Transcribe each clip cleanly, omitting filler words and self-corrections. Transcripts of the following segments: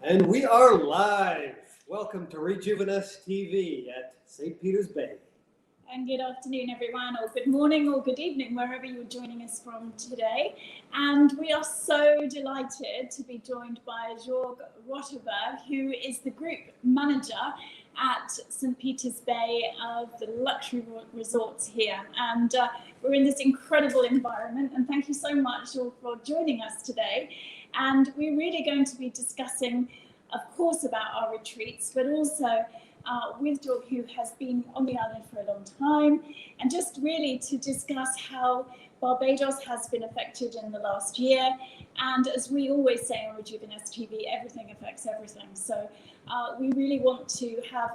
And we are live. Welcome to Rijooviness TV at St. Peter's Bay. And good afternoon, everyone, or good morning, or good evening, wherever you're joining us from today. And we are so delighted to be joined by Jörg Rotterberg, who is the group manager at St. Peter's Bay of the luxury resorts here. And we're in this incredible environment. And thank you so much, Jörg, for joining us today. And we're really going to be discussing, of course, about our retreats, but also with Jörg, who has been on the island for a long time, and just really to discuss how Barbados has been affected in the last year. And as we always say on Rijooviness TV, everything affects everything. So we really want to have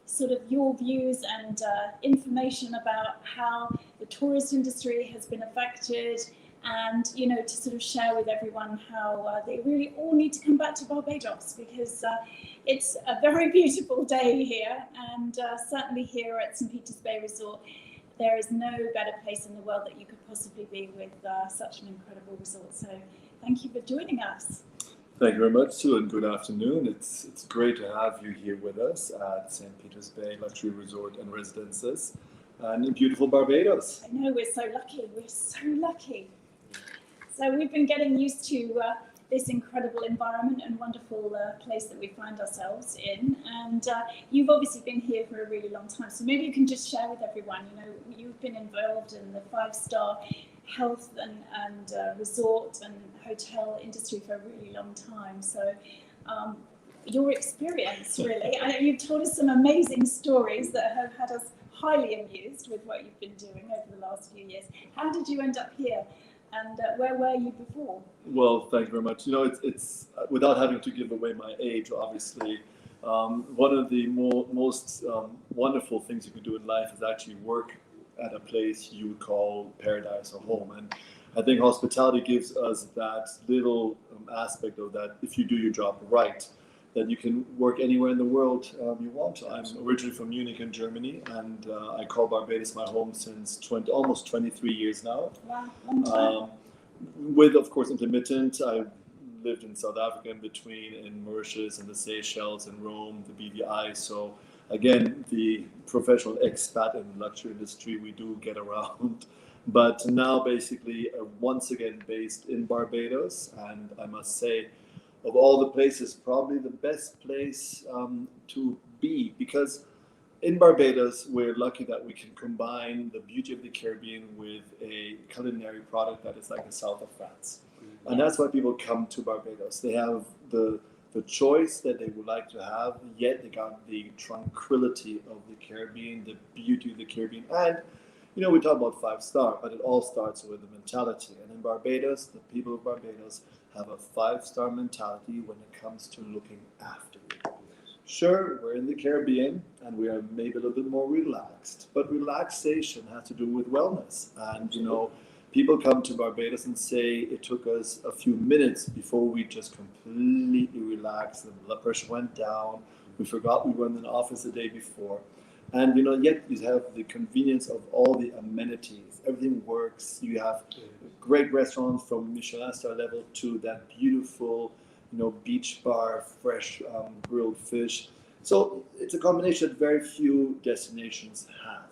sort of your views and information about how the tourist industry has been affected, and to sort of share with everyone how they really all need to come back to Barbados, because it's a very beautiful day here, and certainly here at St. Peter's Bay Resort there is no better place in the world that you could possibly be with such an incredible resort. So thank you for joining us. Thank you very much, Sue, and good afternoon. It's great to have you here with us at St. Peter's Bay Luxury Resort and Residences and in beautiful Barbados. I know, we're so lucky. We're so lucky. So we've been getting used to this incredible environment and wonderful place that we find ourselves in. And you've obviously been here for a really long time. So maybe you can just share with everyone, you've been involved in the 5-star health and resort and hotel industry for a really long time. So your experience, really, I know you've told us some amazing stories that have had us highly amused with what you've been doing over the last few years. How did you end up here? And where were you before? Well, thank you very much. It's without having to give away my age, obviously, one of the most wonderful things you can do in life is actually work at a place you would call paradise or home. And I think hospitality gives us that little aspect of that. If you do your job right, that you can work anywhere in the world you want to. I'm originally from Munich in Germany, and I call Barbados my home since almost 23 years now. Wow, long time. With, of course, intermittent. I lived in South Africa in between, in Mauritius and the Seychelles and Rome, the BVI. So again, the professional expat in the luxury industry, we do get around. But now basically once again based in Barbados, and I must say, of all the places, probably the best place to be, because in Barbados, we're lucky that we can combine the beauty of the Caribbean with a culinary product that is like the south of France. And that's why people come to Barbados. They have the choice that they would like to have, yet they got the tranquility of the Caribbean, the beauty of the Caribbean. And, we talk about 5-star, but it all starts with the mentality. And in Barbados, the people of Barbados have a 5-star mentality when it comes to looking after you. Sure, we're in the Caribbean and we are maybe a little bit more relaxed, but relaxation has to do with wellness. And, people come to Barbados and say it took us a few minutes before we just completely relaxed. The blood pressure went down. We forgot we were in the office the day before. And, yet you have the convenience of all the amenities. Everything works. You have great restaurants from Michelin star level to that beautiful, beach bar, fresh grilled fish. So it's a combination that very few destinations have.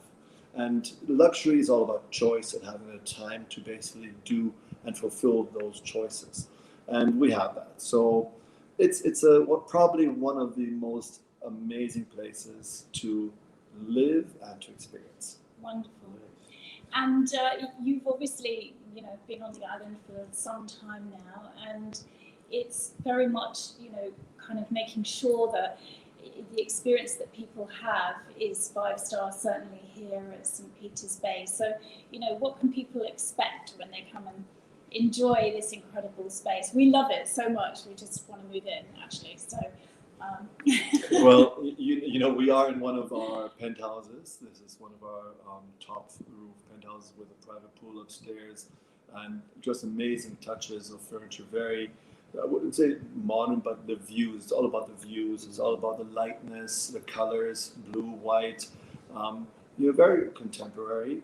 And luxury is all about choice and having the time to basically do and fulfill those choices. And we have that. So it's probably one of the most amazing places to live and to experience. Wonderful. And you've obviously, been on the island for some time now, and it's very much, kind of making sure that the experience that people have is 5-star, certainly here at St. Peter's Bay. So, what can people expect when they come and enjoy this incredible space? We love it so much, we just want to move in, actually. So. Well, we are in one of our penthouses. This is one of our top roof penthouses with a private pool upstairs, and just amazing touches of furniture. Very, I wouldn't say modern, but the views. It's all about the views. It's all about the lightness, the colors, blue, white. Very contemporary,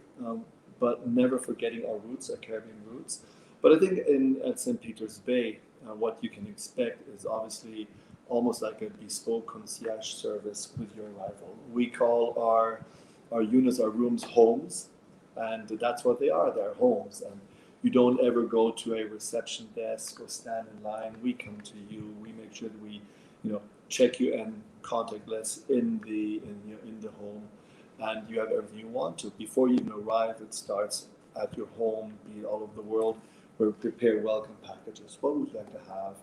but never forgetting our roots, our Caribbean roots. But I think at St. Peter's Bay, what you can expect is obviously almost like a bespoke concierge service with your arrival. We call our units, our rooms, homes, and that's what they are. They're homes, and you don't ever go to a reception desk or stand in line. We come to you. We make sure that we, check you in contactless in the home, and you have everything you want to. Before you even arrive, it starts at your home, be it all over the world. We prepare welcome packages. What would you like to have?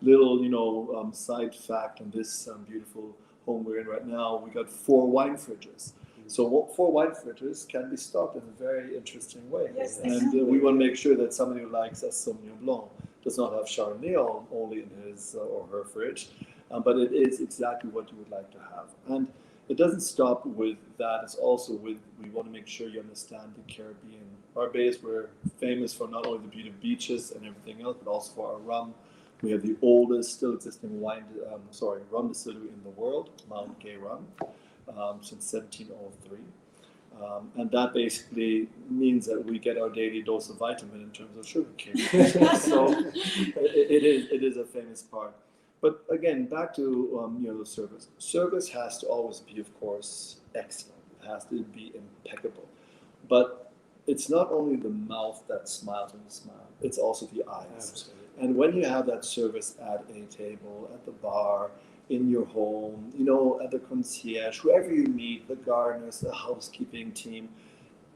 Little, side fact on this beautiful home we're in right now, we got 4 wine fridges. So 4 wine fridges can be stocked in a very interesting way. Yes, and we want to make sure that somebody who likes a Sauvignon Blanc does not have Chardonnay only in his or her fridge, but it is exactly what you would like to have. And it doesn't stop with that. It's also we want to make sure you understand the Caribbean. Barbados, we're famous for not only the beauty of beaches and everything else, but also for our rum. We have the oldest still existing rum distillery in the world, Mount Gay Rum, since 1703. And that basically means that we get our daily dose of vitamin in terms of sugar cane. So it is a famous part. But again, back to the service. Service has to always be, of course, excellent. It has to be impeccable. But it's not only the mouth that smiles when you smile, it's also the eyes. Absolutely. And when you have that service at a table, at the bar, in your home, at the concierge, whoever you meet, the gardeners, the housekeeping team,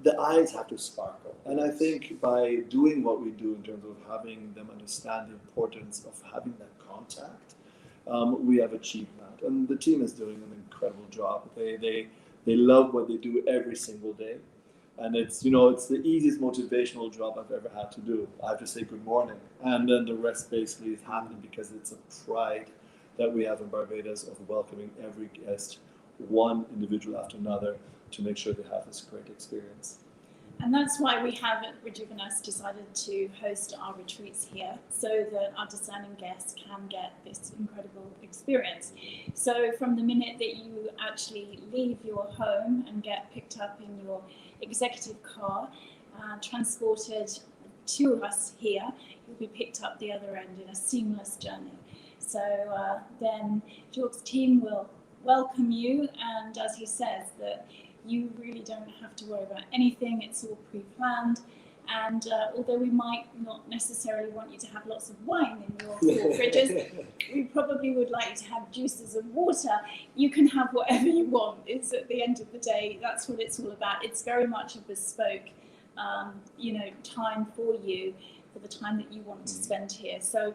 the eyes have to sparkle. And I think by doing what we do in terms of having them understand the importance of having that contact, we have achieved that. And the team is doing an incredible job. They love what they do every single day. And it's the easiest motivational job I've ever had to do. I have to say good morning. And then the rest basically is happening because it's a pride that we have in Barbados of welcoming every guest, one individual after another, to make sure they have this great experience. And that's why we have at Rijooviness decided to host our retreats here, so that our discerning guests can get this incredible experience. So from the minute that you actually leave your home and get picked up in your executive car, transported to us here, you'll be picked up the other end in a seamless journey. So then Georg's team will welcome you, and as he says, that you really don't have to worry about anything. It's all pre-planned. And although we might not necessarily want you to have lots of wine in your 4 fridges, we probably would like you to have juices and water. You can have whatever you want. It's at the end of the day, that's what it's all about. It's very much a bespoke, time for you, for the time that you want to spend here. So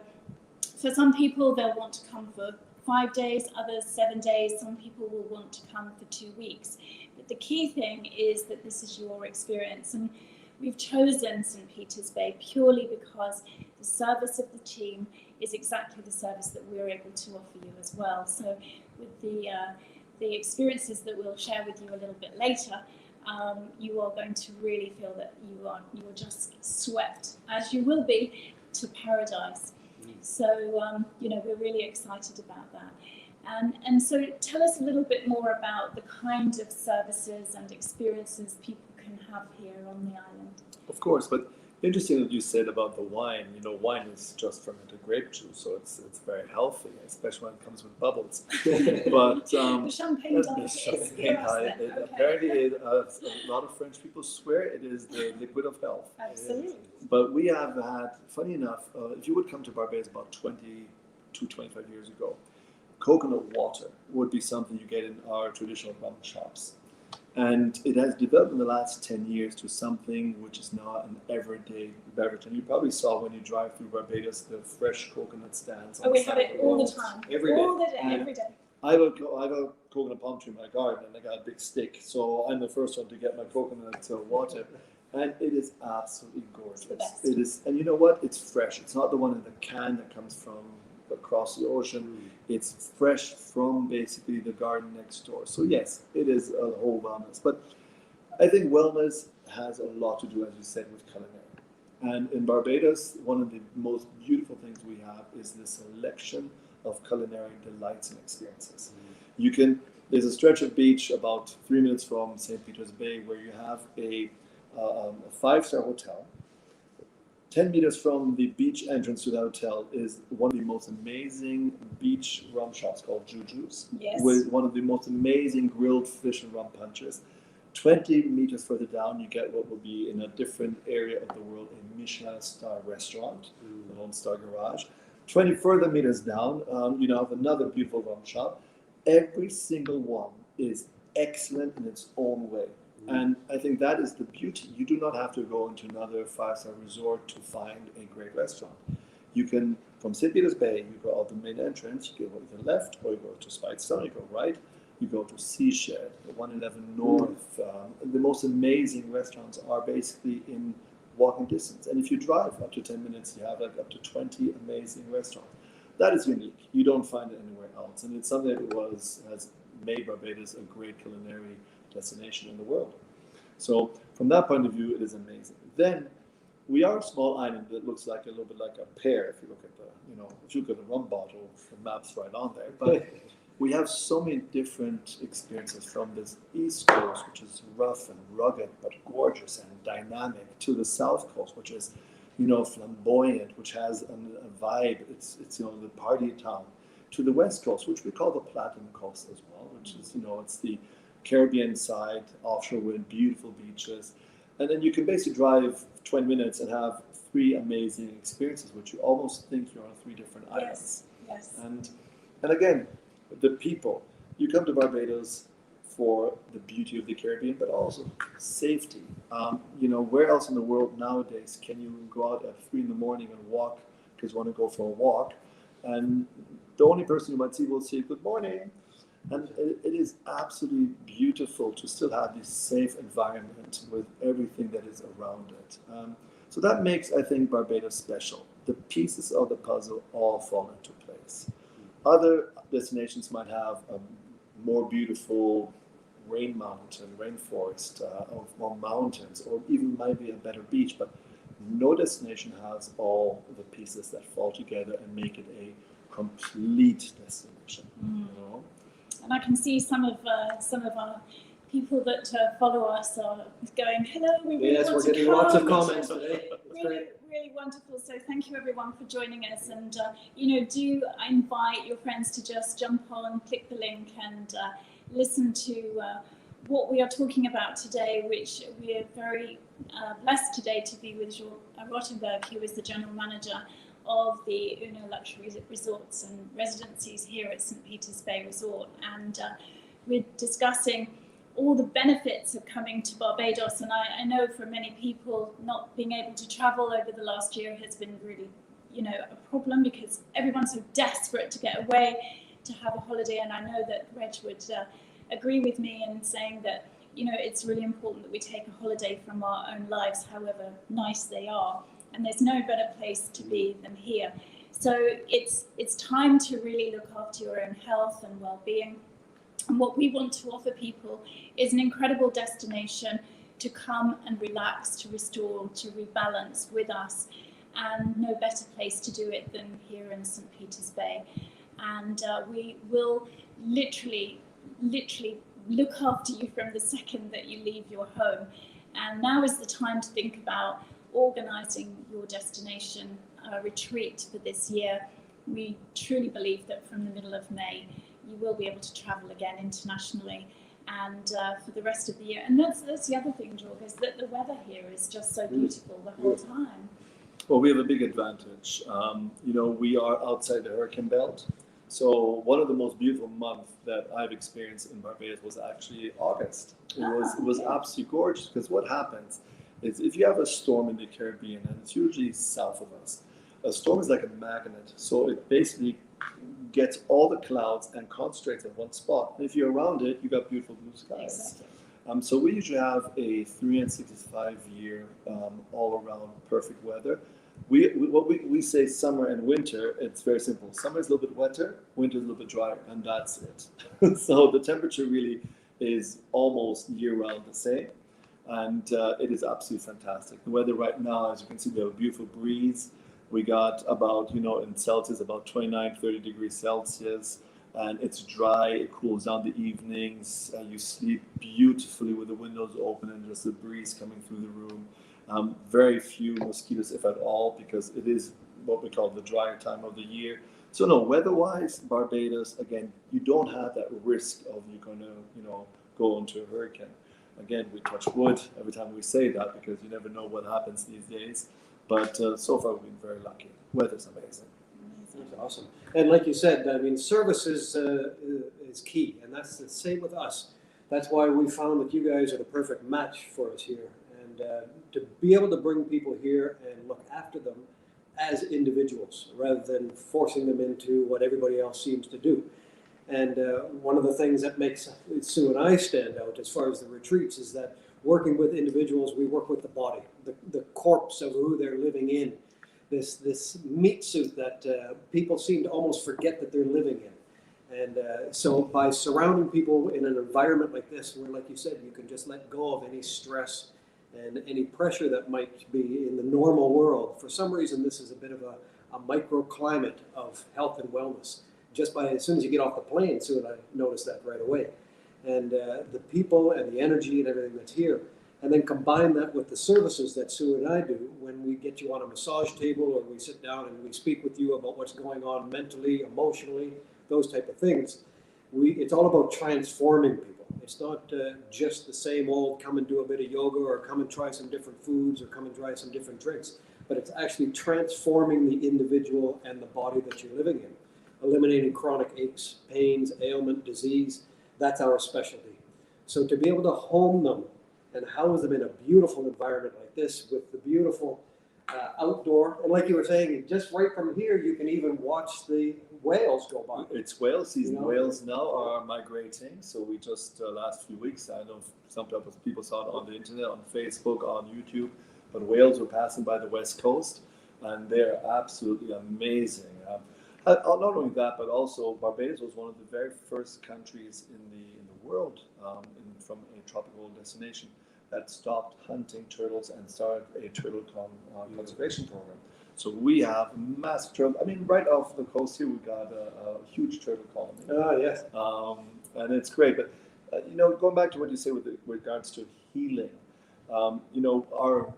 for some people, they'll want to come for 5 days, others 7 days. Some people will want to come for 2 weeks. But the key thing is that this is your experience. And we've chosen St. Peter's Bay purely because the service of the team is exactly the service that we're able to offer you as well. So with the experiences that we'll share with you a little bit later, you are going to really feel that you are just swept, as you will be, to paradise. So, we're really excited about that. And so tell us a little bit more about the kind of services and experiences people can have here on the island. Of course, but interesting that you said about the wine. Wine is just fermented grape juice, so it's very healthy, especially when it comes with bubbles. But the champagne diet. Apparently, a lot of French people swear it is the liquid of health. Absolutely. But we have had, funny enough, if you would come to Barbados about 20 to 25 years ago, coconut water would be something you get in our traditional rum shops. And it has developed in the last 10 years to something which is now an everyday beverage. And you probably saw when you drive through Barbados, the fresh coconut stands. We have it all the time. Every day. All the day, every day. I have a coconut palm tree in my garden, and I got a big stick. So I'm the first one to get my coconut water. And it is absolutely gorgeous. It's the best. It is, and you know what? It's fresh. It's not the one in the can that comes from across the ocean. It's fresh from basically the garden next door. So yes, it is a whole wellness. But I think wellness has a lot to do, as you said, with culinary. And in Barbados, one of the most beautiful things we have is the selection of culinary delights and experiences. There's a stretch of beach about 3 minutes from St. Peter's Bay where you have a 5-star hotel, 10 meters from the beach entrance to the hotel is one of the most amazing beach rum shops called Juju's, Yes. with one of the most amazing grilled fish and rum punches. 20 meters further down, you get what will be in a different area of the world a Michelin star restaurant, the Lone Star Garage. 20 further meters down, you have another beautiful rum shop. Every single one is excellent in its own way. And I think that is the beauty. You do not have to go into another 5-star resort to find a great restaurant. You can, from St. Peter's Bay, you go out the main entrance, you go to the left, or you go to Spikestone, you go right, you go to Seashed, the 111 North. The most amazing restaurants are basically in walking distance. And if you drive up to 10 minutes, you have like up to 20 amazing restaurants. That is unique. You don't find it anywhere else. And it's something that has made Barbados a great culinary destination in the world. So from that point of view, it is amazing. Then we are a small island that looks like a little bit like a pear if you look at if you look at the rum bottle, the map's right on there. But we have so many different experiences from this East Coast, which is rough and rugged but gorgeous and dynamic, to the South Coast, which is flamboyant, which has a vibe. It's the party town, to the West Coast, which we call the Platinum Coast as well, which is it's the Caribbean side, offshore wind, beautiful beaches, and then you can basically drive 20 minutes and have 3 amazing experiences, which you almost think you're on 3 different islands. Yes. And again, the people. You come to Barbados for the beauty of the Caribbean, but also safety. Where else in the world nowadays can you go out at 3 in the morning and walk because you want to go for a walk, and the only person you might see will say good morning. And it is absolutely beautiful to still have this safe environment with everything that is around it. So that makes, I think, Barbados special. The pieces of the puzzle all fall into place. Other destinations might have a more beautiful rainforest, or mountains, or even might be a better beach, but no destination has all the pieces that fall together and make it a complete destination. And I can see some of our people that follow us are going, hello, we really Yes, want we're to getting come. lots of comments today. That's Really, great. really wonderful. So thank you everyone for joining us. And, do invite your friends to just jump on, click the link and listen to what we are talking about today, which we are very blessed today to be with Jörg Rottenberg, who is the General Manager of the Uno Luxury Resorts and Residencies here at St. Peter's Bay Resort. And we're discussing all the benefits of coming to Barbados. And I know for many people, not being able to travel over the last year has been really, a problem, because everyone's so desperate to get away, to have a holiday. And I know that Reg would agree with me in saying that, it's really important that we take a holiday from our own lives, however nice they are. And there's no better place to be than here. So it's time to really look after your own health and well-being. And what we want to offer people is an incredible destination to come and relax, to restore, to rebalance with us. And no better place to do it than here in St. Peter's Bay. And we will literally look after you from the second that you leave your home. And now is the time to think about organising your destination retreat for this year. We truly believe that from the middle of May, you will be able to travel again internationally and for the rest of the year. And that's the other thing, Jörg, is that the weather here is just so beautiful the whole time. Well, we have a big advantage. We are outside the hurricane belt. So one of the most beautiful months that I've experienced in Barbados was actually August. It was absolutely gorgeous, because what happens is if you have a storm in the Caribbean, and it's usually south of us, a storm is like a magnet. So it basically gets all the clouds and concentrates at one spot. And if you're around it, you got beautiful blue skies. Exactly. So we usually have a 365-year all-around perfect weather. We say summer and winter, it's very simple. Summer is a little bit wetter, winter is a little bit drier, and that's it. So the temperature really is almost year-round the same. And it is absolutely fantastic. The weather right now, as you can see, we have a beautiful breeze. We got about, in Celsius, about 29, 30 degrees Celsius. And it's dry, it cools down the evenings. You sleep beautifully with the windows open and just the breeze coming through the room. Very few mosquitoes, if at all, because it is what we call the drier time of the year. So no, weather-wise, Barbados, again, you don't have that risk of you're going to, go into a hurricane. Again, we touch wood every time we say that because you never know what happens these days. But so far, we've been very lucky. Weather's amazing. That's awesome. And like you said, I mean, service is key, and that's the same with us. That's why we found that you guys are the perfect match for us here. And to be able to bring people here and look after them as individuals rather than forcing them into what everybody else seems to do. And one of the things that makes Sue and I stand out as far as the retreats is that working with individuals, we work with the body, the corpse of who they're living in, this meat suit that people seem to almost forget that they're living in. And so by surrounding people in an environment like this, where, like you said, you can just let go of any stress and any pressure that might be in the normal world. For some reason, this is a bit of a microclimate of health and wellness. Just by, as soon as you get off the plane, Sue and I noticed that right away. And the people and the energy and everything that's here. And then combine that with the services that Sue and I do when we get you on a massage table or we sit down and we speak with you about what's going on mentally, emotionally, those type of things. It's all about transforming people. It's not just the same old come and do a bit of yoga or come and try some different foods or come and try some different drinks, but it's actually transforming the individual and the body that you're living in, eliminating chronic aches, pains, ailment, disease. That's our specialty. So to be able to home them and house them in a beautiful environment like this with the beautiful outdoor, and like you were saying, just right from here, you can even watch the whales go by. It's whale season. Whales now are migrating. So we just, last few weeks, I know some people saw it on the internet, on Facebook, on YouTube, but whales were passing by the west coast, and they're absolutely amazing. Not only that, but also Barbados was one of the very first countries in the world from a tropical destination that stopped hunting turtles and started a turtle conservation program. So we have massive turtle. I mean, right off the coast here, we got a huge turtle colony. Oh, yes. And it's great. But, going back to what you say with regards to healing, our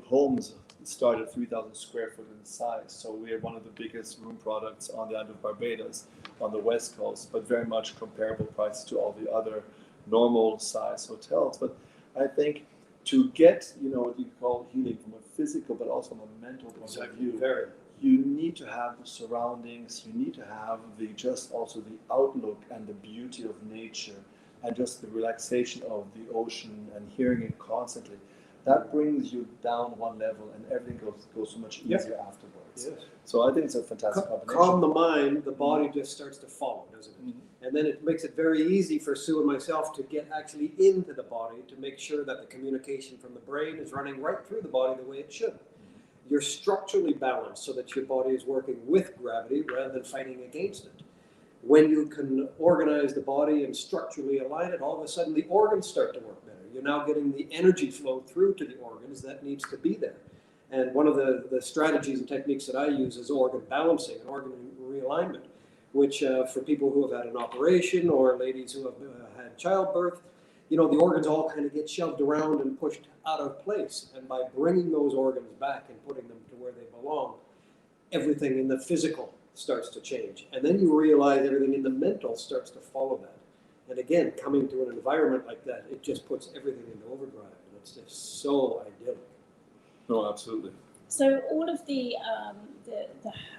homes start at 3,000 square foot in size. So we are one of the biggest room products on the island of Barbados on the west coast, but very much comparable price to all the other normal size hotels. But I think to get, what you call healing from a physical, but also from a mental point of view, you need to have the surroundings, you need to have also the outlook and the beauty of nature and just the relaxation of the ocean and hearing it constantly. That brings you down one level and everything goes so much easier afterwards. Yes. So I think it's a fantastic combination. Calm the mind, the body just starts to follow, doesn't it? Mm-hmm. And then it makes it very easy for Sue and myself to get actually into the body to make sure that the communication from the brain is running right through the body the way it should. You're structurally balanced so that your body is working with gravity rather than fighting against it. When you can organize the body and structurally align it, all of a sudden the organs start to work better. You're now getting the energy flow through to the organs that needs to be there. And one of the strategies and techniques that I use is organ balancing and organ realignment, which for people who have had an operation or ladies who have had childbirth, the organs all kind of get shoved around and pushed out of place. And by bringing those organs back and putting them to where they belong, everything in the physical starts to change. And then you realize everything in the mental starts to follow that. And again, coming to an environment like that, it just puts everything into overdrive. And it's just so idyllic. No, absolutely. So all of the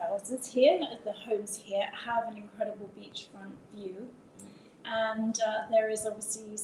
houses here, the homes here, have an incredible beachfront view. And there is obviously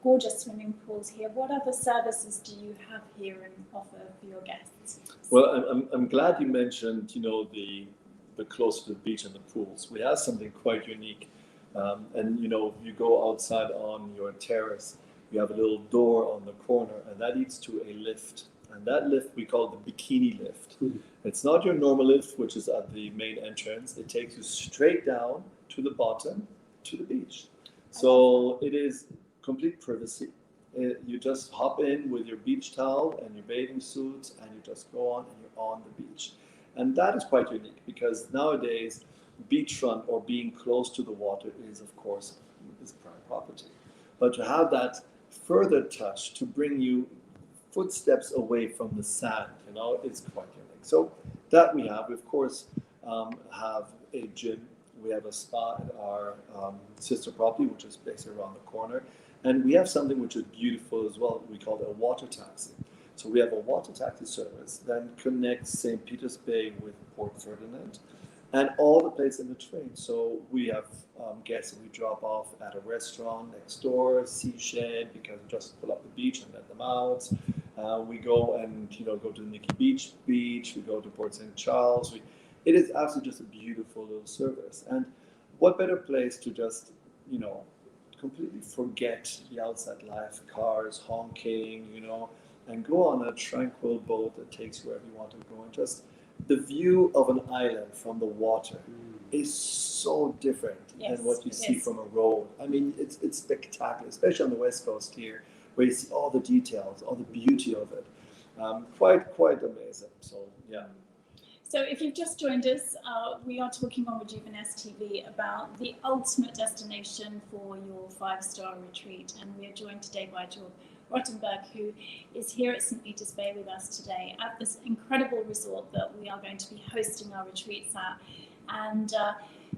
gorgeous swimming pools here. What other services do you have here and offer for your guests? Well, I'm glad you mentioned, the close to the beach and the pools. We have something quite unique. And you go outside on your terrace, you have a little door on the corner, and that leads to a lift. And that lift we call the bikini lift. Mm-hmm. It's not your normal lift, which is at the main entrance. It takes you straight down to the bottom, to the beach. So it is complete privacy. You just hop in with your beach towel and your bathing suit, and you just go on and you're on the beach. And that is quite unique because nowadays, beachfront or being close to the water is, of course, is prime property. But to have that further touch to bring you footsteps away from the sand. It's quite unique. So that we have. We of course have a gym. We have a spa at our sister property, which is basically around the corner. And we have something which is beautiful as well. We call it a water taxi. So we have a water taxi service that connects St. Peter's Bay with Port Ferdinand and all the places in between. So we have guests that we drop off at a restaurant next door, Sea Shed, because we just pull up the beach and let them out. We go and go to the Nikki Beach. We go to Port St. Charles. It is absolutely just a beautiful little service. And what better place to just, completely forget the outside life, cars, honking, and go on a tranquil boat that takes you wherever you want to go. And just the view of an island from the water is so different than what you see from a road. I mean, it's spectacular, especially on the West Coast here, where you see all the details, all the beauty of it. Quite amazing. So, yeah. So if you've just joined us, we are talking on Rijooviness TV about the ultimate destination for your 5-star retreat. And we are joined today by Georg Rottenberg, who is here at St. Peter's Bay with us today at this incredible resort that we are going to be hosting our retreats at. And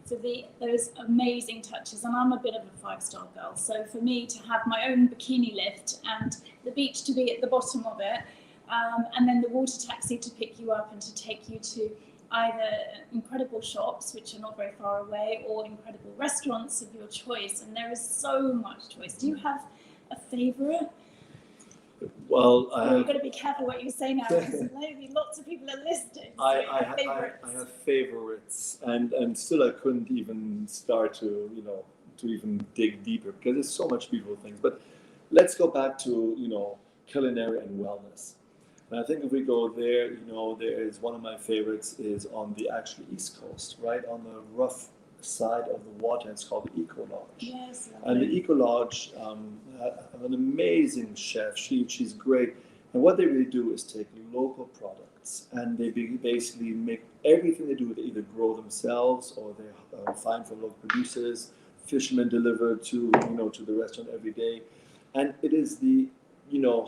for those amazing touches, and I'm a bit of a 5-star girl, so for me to have my own bikini lift and the beach to be at the bottom of it, and then the water taxi to pick you up and to take you to either incredible shops, which are not very far away, or incredible restaurants of your choice. And there is so much choice. Do you have a favourite? Well, you've got to be careful what you say now, because maybe lots of people are listening. So I have favorites, and still I couldn't even start to even dig deeper, because there's so much beautiful things. But let's go back to culinary and wellness. And I think if we go there, there is one of my favorites is on the actual East Coast, right on the rough side of the water. It's called the Eco Lodge. Yes. And the Eco Lodge, have an amazing chef. She's great. And what they really do is take local products, and they basically make everything they do. They either grow themselves, or they find from local producers. Fishermen deliver to the restaurant every day, and it is the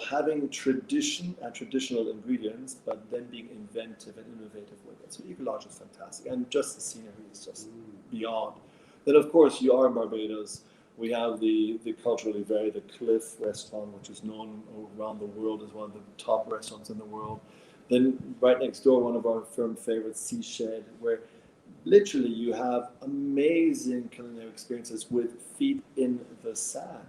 having tradition and traditional ingredients, but then being inventive and innovative with it. So Eco Lodge is fantastic, and just the scenery is just beyond. Then, of course, you are in Barbados. We have the culturally the Cliff restaurant, which is known around the world as one of the top restaurants in the world. Then right next door, one of our firm favorites, Sea Shed, where literally you have amazing culinary experiences with feet in the sand.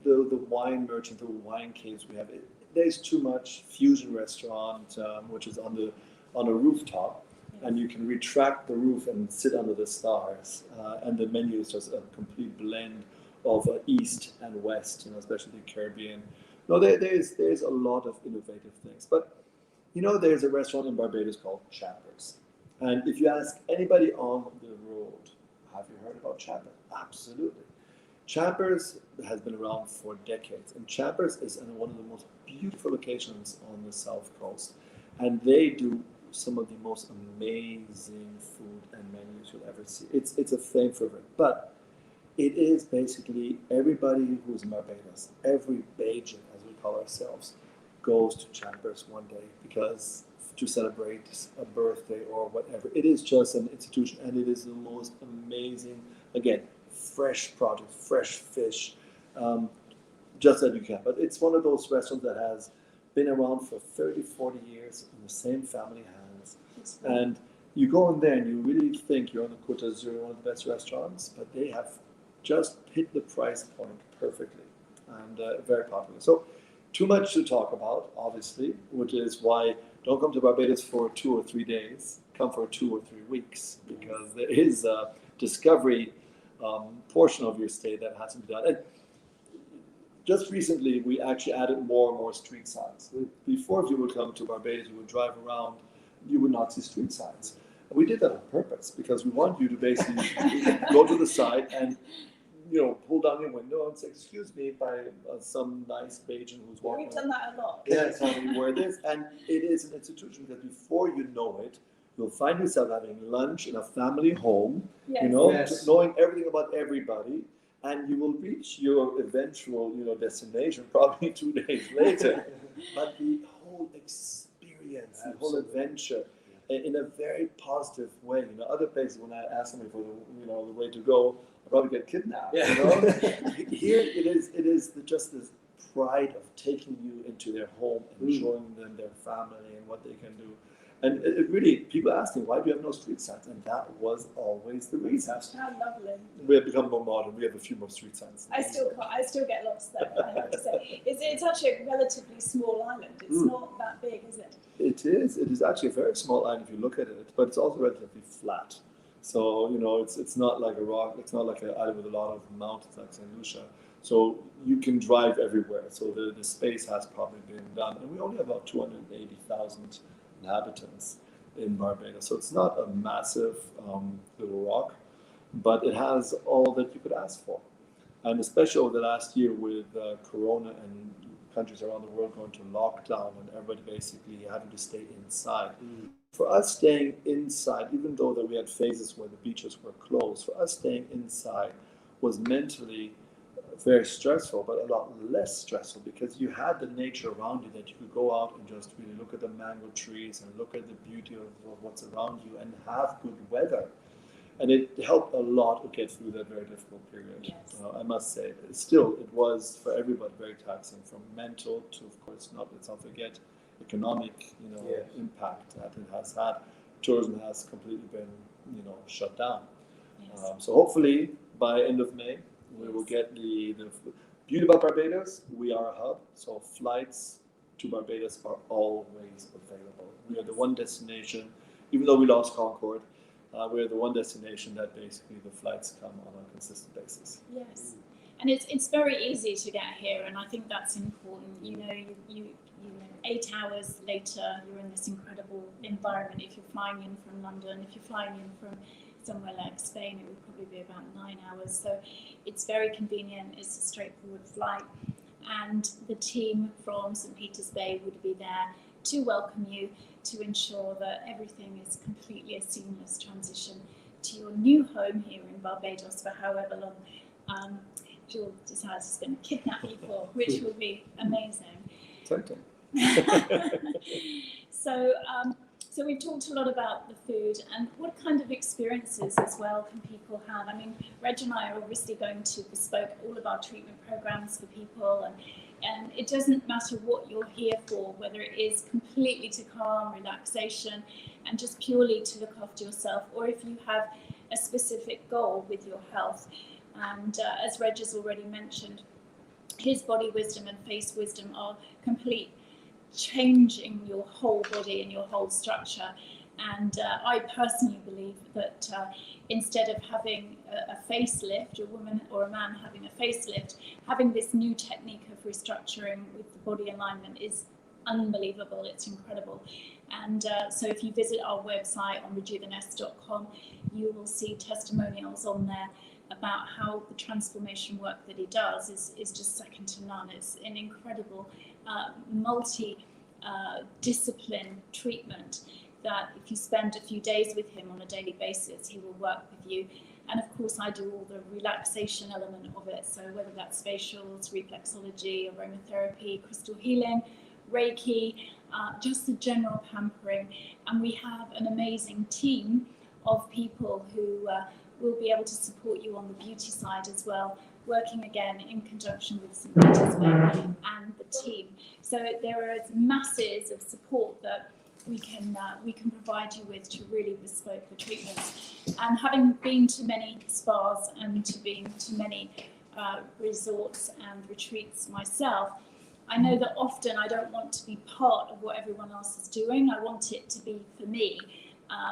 The wine merchant, the wine caves we have. There's too much fusion restaurant, which is on a rooftop, and you can retract the roof and sit under the stars. And the menu is just a complete blend of East and West, especially the Caribbean. No, there's a lot of innovative things. But there's a restaurant in Barbados called Chappers, and if you ask anybody on the road, have you heard about Chappers? Absolutely. Chappers has been around for decades, and Chappers is in one of the most beautiful locations on the South Coast, and they do some of the most amazing food and menus you'll ever see. It's a flame for it, but it is basically everybody who's in Barbados, every Bajan, as we call ourselves, goes to Chappers one day because to celebrate a birthday or whatever. It is just an institution, and it is the most amazing, again, fresh product, fresh fish, just as you can. But it's one of those restaurants that has been around for 30, 40 years in the same family hands. And you go in there and you really think you're on the Côte d'Azur, one of the best restaurants, but they have just hit the price point perfectly, and very popular. So too much to talk about, obviously, which is why don't come to Barbados for 2 or 3 days. Come for 2 or 3 weeks, because there is a discovery portion of your stay that has to be done. And just recently, we actually added more and more street signs. Before, if you would come to Barbados, you would drive around, you would not see street signs. And we did that on purpose, because we want you to basically go to the side and pull down your window and say, "Excuse me," by some nice Bajan who's walking. We've done that a lot. Yeah, tell me where it is. And it is an institution, because before you know it, you'll find yourself having lunch in a family home, Yes. knowing everything about everybody, and you will reach your eventual, destination probably 2 days later. But the whole experience, the whole Absolutely. adventure, in a very positive way. Other places when I ask somebody for the way to go, I'll probably get kidnapped. Yeah. Here it is just this pride of taking you into their home and showing them their family and what they can do. And it really, people ask me, why do you have no street signs? And that was always the reason. How lovely. We have become more modern. We have a few more street signs. I still get lost there, I have to say. It's actually a relatively small island. It's not that big, is it? It is. It is actually a very small island if you look at it, but it's also relatively flat. So, it's not like a rock, it's not like an island with a lot of mountains like St. Lucia. So you can drive everywhere. So the space has probably been done. And we only have about 280,000 inhabitants in Barbados. So it's not a massive little rock, but it has all that you could ask for. And especially over the last year with Corona and countries around the world going to lockdown and everybody basically having to stay inside. For us staying inside, even though that we had phases where the beaches were closed, for us staying inside was mentally very stressful, but a lot less stressful because you had the nature around you that you could go out and just really look at the mango trees and look at the beauty of what's around you and have good weather. And it helped a lot to get through that very difficult period. Yes. I must say, still, it was for everybody very taxing, from mental to, of course, let's not forget, economic, impact that it has had. Tourism has completely been, shut down. Yes. So hopefully, by end of May, we will get the beauty about Barbados. We are a hub, so flights to Barbados are always available. We are the one destination, even though we lost Concorde, we're the one destination that basically the flights come on a consistent basis. Yes, and it's very easy to get here, and I think that's important. You 8 hours later, you're in this incredible environment. If you're flying in from London, if you're flying in from somewhere like Spain, it would probably be about 9 hours. So it's very convenient. It's a straightforward flight, and the team from St. Peter's Bay would be there to welcome you, to ensure that everything is completely a seamless transition to your new home here in Barbados for however long Jill decides is going to kidnap you for, which will be amazing. Tempting. So we've talked a lot about the food and what kind of experiences as well can people have. I mean, Reg and I are obviously going to bespoke all of our treatment programs for people, and it doesn't matter what you're here for, whether it is completely to calm, relaxation, and just purely to look after yourself, or if you have a specific goal with your health. And as Reg has already mentioned, his body wisdom and face wisdom are complete changing your whole body and your whole structure. And I personally believe that instead of having a facelift, a woman or a man having a facelift, having this new technique of restructuring with the body alignment is unbelievable. It's incredible. And so if you visit our website on Rijooviness.com, you will see testimonials on there about how the transformation work that he does is just second to none. It's an incredible multi-discipline treatment that if you spend a few days with him on a daily basis, he will work with you. And of course, I do all the relaxation element of it. So whether that's facials, reflexology, aromatherapy, crystal healing, Reiki, just the general pampering. And we have an amazing team of people who will be able to support you on the beauty side as well, working again in conjunction with St. Peter's Bay and the team. So there are masses of support that we can provide you with to really bespoke the treatments. And having been to many spas and been to many resorts and retreats myself, I know that often I don't want to be part of what everyone else is doing. I want it to be for me.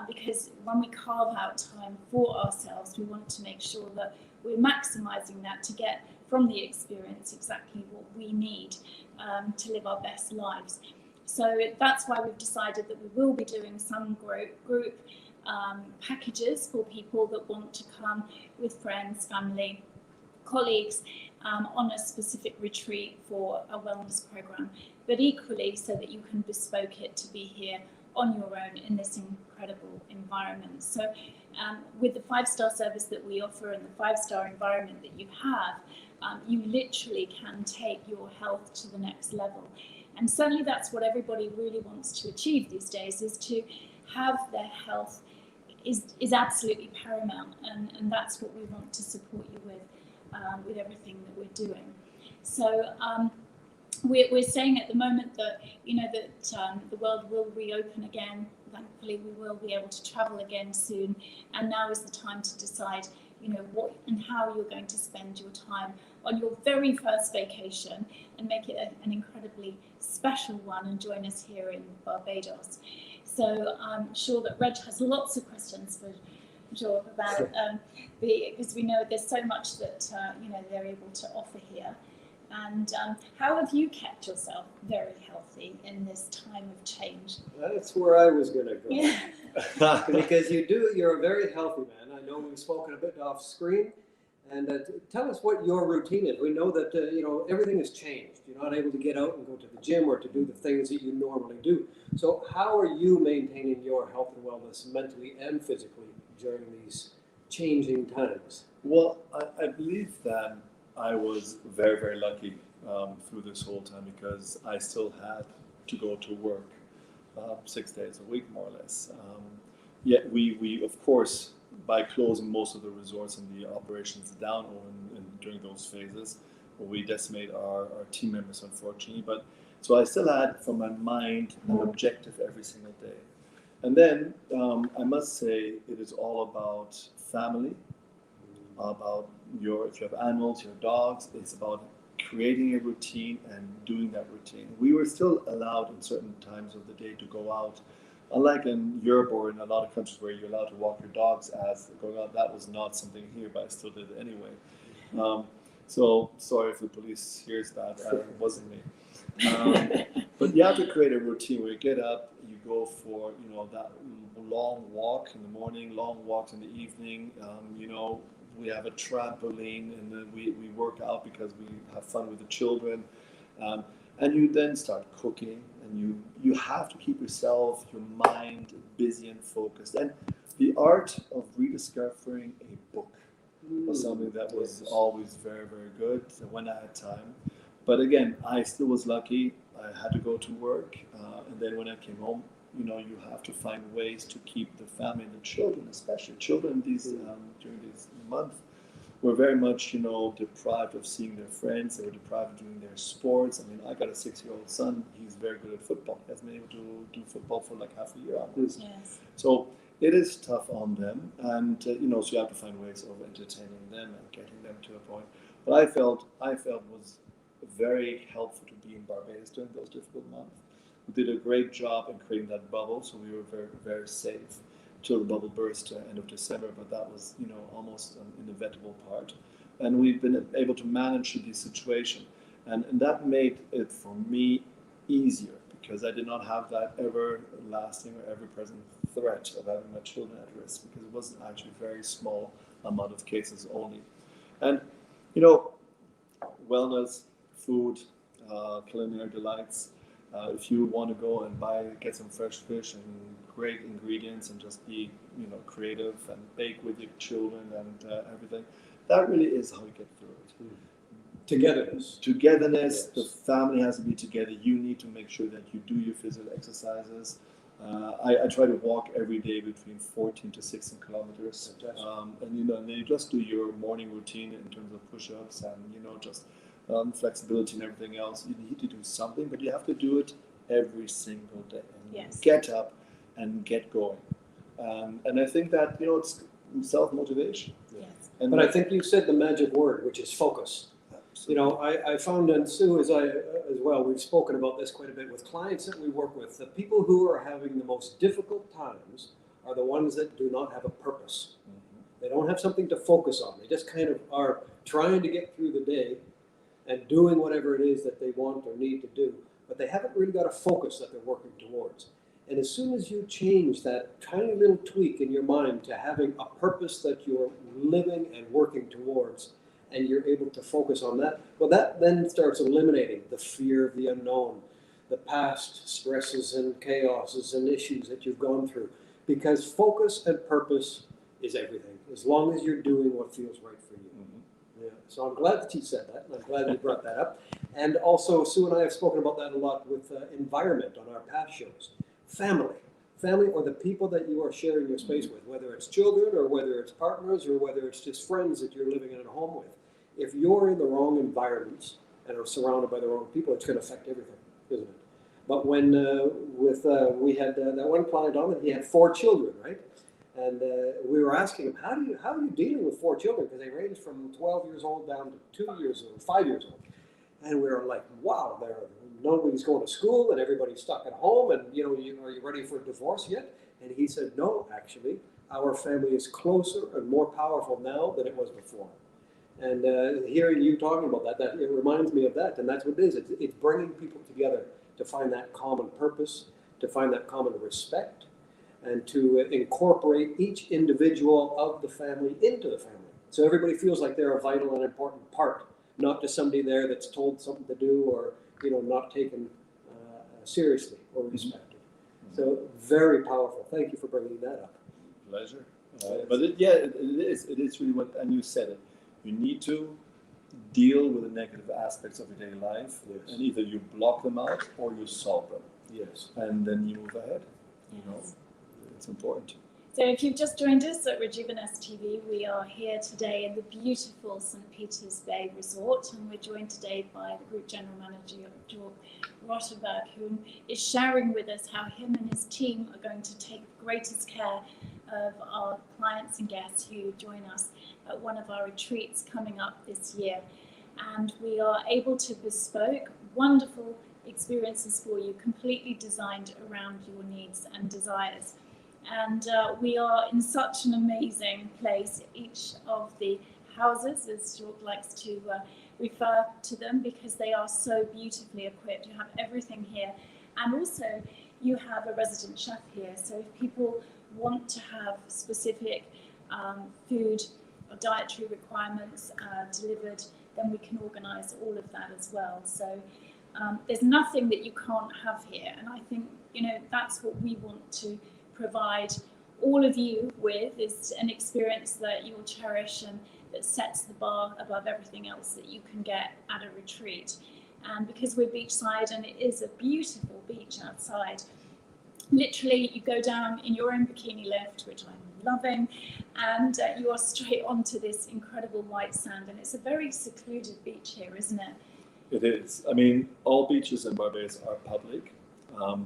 Because when we carve out time for ourselves, we want to make sure that we're maximising that to get from the experience exactly what we need to live our best lives. So that's why we've decided that we will be doing some group packages for people that want to come with friends, family, colleagues on a specific retreat for a wellness program, but equally so that you can bespoke it to be here on your own in this incredible environment. So With the 5-star service that we offer and the 5-star environment that you have, you literally can take your health to the next level. And certainly that's what everybody really wants to achieve these days, is to have their health is absolutely paramount, and that's what we want to support you with everything that we're doing. So we're saying at the moment that the world will reopen again. Thankfully, we will be able to travel again soon, and now is the time to decide what and how you're going to spend your time on your very first vacation, and make it an incredibly special one, and join us here in Barbados. So I'm sure that Reg has lots of questions for Joe about because we know there's so much that they're able to offer here. And how have you kept yourself very healthy in this time of change? That's where I was going to go. Yeah. Because you're a very healthy man. I know we've spoken a bit off screen. And tell us what your routine is. We know that everything has changed. You're not able to get out and go to the gym or to do the things that you normally do. So how are you maintaining your health and wellness mentally and physically during these changing times? Well, I believe that I was very, very lucky through this whole time, because I still had to go to work 6 days a week, more or less. Yet we of course, by closing most of the resorts and the operations down during those phases, we decimate our team members, unfortunately. But so I still had from my mind an objective every single day. And then I must say, it is all about family, about if you have animals, your dogs. It's about creating a routine and doing that routine. We were still allowed in certain times of the day to go out. Unlike in Europe or in a lot of countries where you're allowed to walk your dogs as going out, that was not something here, but I still did it anyway. So sorry if the police hears that, it wasn't me. But you have to create a routine where you get up, you go for that long walk in the morning, long walks in the evening. We have a trampoline, and then we work out because we have fun with the children. And you then start cooking, and you have to keep yourself, your mind busy and focused. And the art of rediscovering a book was something that was always very, very good when I had time. But again, I still was lucky. I had to go to work, and then when I came home, you have to find ways to keep the family and the children, especially children during this month, were very much, deprived of seeing their friends. They were deprived of doing their sports. I mean, I got a 6-year-old son. He's very good at football. He hasn't been able to do football for like half a year almost. Yes. So it is tough on them, and so you have to find ways of entertaining them and getting them to a point. But I felt was very helpful to be in Barbados during those difficult months. We did a great job in creating that bubble, so we were very, very safe till the bubble burst end of December, but that was, almost an inevitable part. And we've been able to manage the situation. And that made it, for me, easier, because I did not have that everlasting or ever-present threat of having my children at risk, because it was actually a very small amount of cases only. And, wellness, food, culinary delights. If you want to go and get some fresh fish and great ingredients and just be, creative and bake with your children and everything, that really is how you get through it. Togetherness. Togetherness. Yes. The family has to be together. You need to make sure that you do your physical exercises. I try to walk every day between 14 to 16 kilometers. And then you just do your morning routine in terms of push-ups and, just flexibility and everything else. You need to do something, but you have to do it every single day. And Yes. Get up and get going. And I think that, it's self-motivation. Yes. But I think you said the magic word, which is focus. I found, and Sue as well, we've spoken about this quite a bit with clients that we work with, the people who are having the most difficult times are the ones that do not have a purpose. Mm-hmm. They don't have something to focus on. They just kind of are trying to get through the day and doing whatever it is that they want or need to do, but they haven't really got a focus that they're working towards. And as soon as you change that tiny little tweak in your mind to having a purpose that you're living and working towards, and you're able to focus on that, well, that then starts eliminating the fear of the unknown, the past stresses and chaoses and issues that you've gone through. Because focus and purpose is everything, as long as you're doing what feels right for you. Yeah. So I'm glad that you said that, and I'm glad you brought that up. And also, Sue and I have spoken about that a lot with environment on our past shows. Family, or the people that you are sharing your space with, whether it's children or whether it's partners or whether it's just friends that you're living in a home with. If you're in the wrong environments and are surrounded by the wrong people, it's going to affect everything, isn't it? But when we had that one client on, and he had 4 children, right? And we were asking him, how are you dealing with 4 children? Because they range from 12 years old down to 2 years old, 5 years old. And we were like, wow, nobody's going to school and everybody's stuck at home. And are you ready for a divorce yet? And he said, no, actually, our family is closer and more powerful now than it was before. And hearing you talking about that, it reminds me of that. And that's what it is. It's bringing people together to find that common purpose, to find that common respect, and to incorporate each individual of the family into the family. So everybody feels like they're a vital and important part, not just somebody there that's told something to do or not taken seriously or respected. So very powerful. Thank you for bringing that up. Pleasure. But it is really what, and you said it, you need to deal with the negative aspects of your daily life, Yes. and either you block them out or you solve them. Yes. And then you move ahead. It's important. So if you've just joined us at Rijooviness TV, we are here today in the beautiful St. Peter's Bay Resort, and we're joined today by the Group General Manager of Jorg Rotterberg, who is sharing with us how him and his team are going to take the greatest care of our clients and guests who join us at one of our retreats coming up this year. And we are able to bespoke wonderful experiences for you, completely designed around your needs and desires. And we are in such an amazing place. Each of the houses, as Jorg likes to refer to them, because they are so beautifully equipped. You have everything here. And also, you have a resident chef here. So if people want to have specific food or dietary requirements delivered, then we can organise all of that as well. So there's nothing that you can't have here. And I think, that's what we want to provide all of you with, is an experience that you'll cherish and that sets the bar above everything else that you can get at a retreat. And because we're beachside and it is a beautiful beach outside, literally you go down in your own bikini lift, which I'm loving, and you are straight onto this incredible white sand. And it's a very secluded beach here, isn't it? It is. I mean, all beaches in Barbados are public.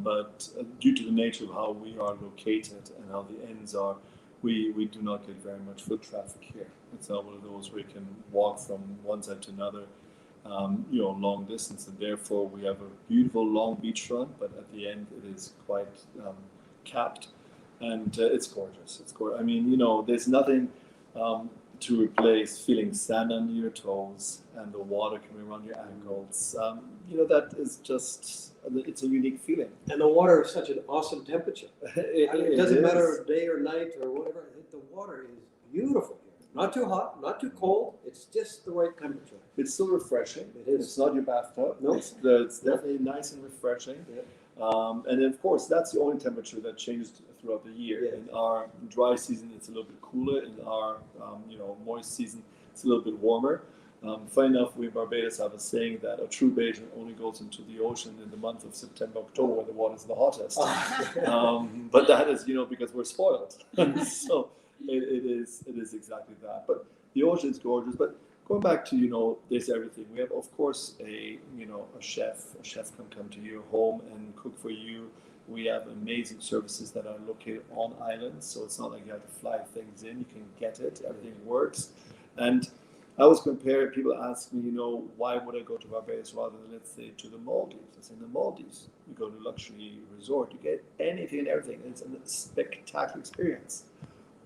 But due to the nature of how we are located and how the ends are, we do not get very much foot traffic here. It's not one of those where you can walk from one side to another, long distance, and therefore we have a beautiful long beachfront, but at the end it is quite capped, and it's gorgeous. It's gorgeous. I mean, there's nothing to replace feeling sand under your toes and the water coming around your ankles. That is just, it's a unique feeling. And the water is such an awesome temperature. It doesn't matter day or night or whatever. The water is beautiful here. Not too hot, not too cold. It's just the right temperature. It's still refreshing. It is. It's not your bathtub. No. It's definitely nice and refreshing. Yeah. And then, of course, that's the only temperature that changes throughout the year. Yeah. In our dry season, it's a little bit cooler. In our moist season, it's a little bit warmer. Funny enough, we in Barbados have a saying that a true Bajan only goes into the ocean in the month of September, October, when the water's the hottest. But that is, because we're spoiled. So it is exactly that. But the ocean is gorgeous. But going back to, there's everything. We have, of course, a chef. A chef can come to your home and cook for you. We have amazing services that are located on islands. So it's not like you have to fly things in. You can get it. Everything works. And I always compare, people ask me, why would I go to Barbados rather than, let's say, to the Maldives? I say, in the Maldives, you go to a luxury resort, you get anything and everything. It's a spectacular experience.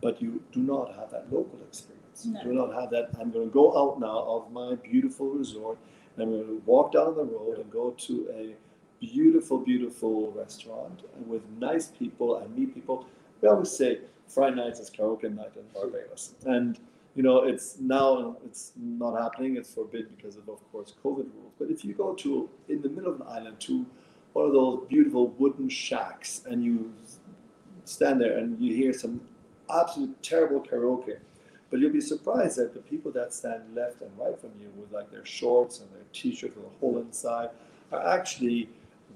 But you do not have that local experience. No. You do not have that, I'm going to go out now of my beautiful resort, and I'm going to walk down the road and go to a beautiful, beautiful restaurant with nice people and meet people. We always say Friday night is karaoke night in Barbados. And it's not happening. It's forbidden because of course, COVID rules. But if you go to, in the middle of an island, to one of those beautiful wooden shacks, and you stand there and you hear some absolute terrible karaoke. But you'll be surprised that the people that stand left and right from you with like their shorts and their t-shirt with a hole inside are actually